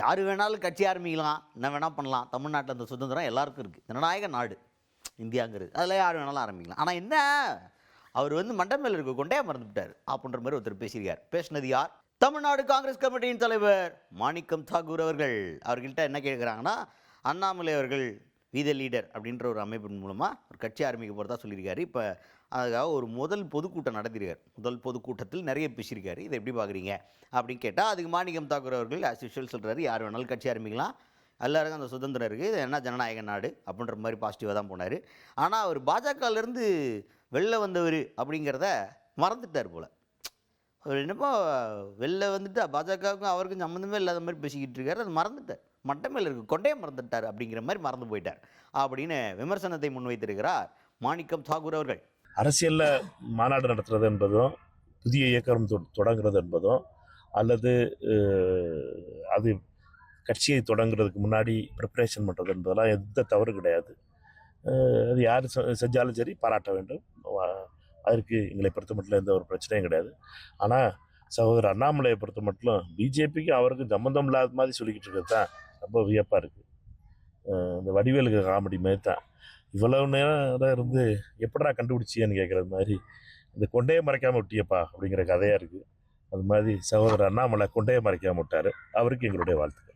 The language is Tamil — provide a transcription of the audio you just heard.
யார் வேணாலும் கட்சி ஆரம்பிக்கலாம், என்ன வேணால் பண்ணலாம். தமிழ்நாட்டில் அந்த சுதந்திரம் எல்லாருக்கும் இருக்குது. ஜனநாயக நாடு இந்தியாங்கிறது. அதில் யார் வேணாலும் ஆரம்பிக்கலாம். ஆனால் என்ன, அவர் மண்டை மேல இருக்க கொண்டையா மறந்துவிட்டார் அப்படின்ற மாதிரி ஒருத்தர் பேசியிருக்கார். பேசினது யார்? தமிழ்நாடு காங்கிரஸ் கமிட்டியின் தலைவர் மாணிக்கம் தாக்கூர் அவர்கள். அவர்கள்ட்ட என்ன கேட்குறாங்கன்னா, அண்ணாமலை அவர்கள் வீத லீடர் அப்படின்ற ஒரு அமைப்பின் மூலமாக ஒரு கட்சி ஆரம்பிக்க போகிறதா சொல்லியிருக்காரு. இப்போ அதுக்காக ஒரு முதல் பொதுக்கூட்டம் நடத்திருக்கார். முதல் பொதுக்கூட்டத்தில் நிறைய பேசியிருக்காரு. இதை எப்படி பார்க்குறீங்க அப்படின்னு கேட்டால், அதுக்கு மாணிக்கம் தாக்கூர் அவர்கள் ஆஸ் யூஷுவல் சொல்கிறாரு, யார் வேணாலும் கட்சி ஆரம்பிக்கலாம், எல்லாருக்கும் அந்த சுதந்திரம் இருக்குது, இது என்ன ஜனநாயக நாடு அப்படின்ற மாதிரி பாசிட்டிவாக தான் போனார். ஆனால் அவர் பாஜகலேருந்து வெளில வந்தவர் அப்படிங்கிறத மறந்துட்டார் போல். அவர் என்னமோ வெளில வந்துட்டு பாஜகவுக்கும் அவருக்கும் சம்மந்தமே இல்லாத மாதிரி பேசிக்கிட்டு இருக்காரு. அது மறந்துட்டார். மட்டை மேலே இருக்க கொண்டையை மறந்துட்டார் அப்படிங்கிற மாதிரி மறந்து போயிட்டார் அப்படின்னு விமர்சனத்தை முன்வைத்திருக்கிறார் மாணிக்கம் தாக்கூர் அவர்கள். அரசியலில் மாநாடு நடத்துறது என்பதும் புதிய இயக்கம் தொடங்குறது என்பதும் அல்லது அது கட்சியை தொடங்குறதுக்கு முன்னாடி ப்ரிப்பரேஷன் பண்ணுறது என்பதெல்லாம் எந்த தவறு கிடையாது. அது யார் செஞ்சாலும் சரி பாராட்ட வேண்டும். அதற்கு எங்களை பொறுத்த மட்டும் எந்த ஒரு பிரச்சனையும் கிடையாது. ஆனால் சகோதரர் அண்ணாமலையை பொறுத்த மட்டும் பிஜேபிக்கு அவருக்கு சம்மந்தம் இல்லாத மாதிரி சொல்லிக்கிட்டு இருக்கிறது தான் ரொம்ப வியப்பாக இருக்குது. இந்த வடிவேலுக்கு காமெடி மாதிரி தான். இவ்வளவு நேரம் இருந்து எப்படா கண்டுபிடிச்சியன்னு கேட்குறது மாதிரி, இந்த கொண்டையை மறைக்காமல் விட்டியப்பா அப்படிங்கிற கதையாக இருக்குது. அது மாதிரி சகோதரர் அண்ணாமலை கொண்டையை மறைக்காமல் விட்டார். அவருக்கு எங்களுடைய வாழ்த்துக்கள்.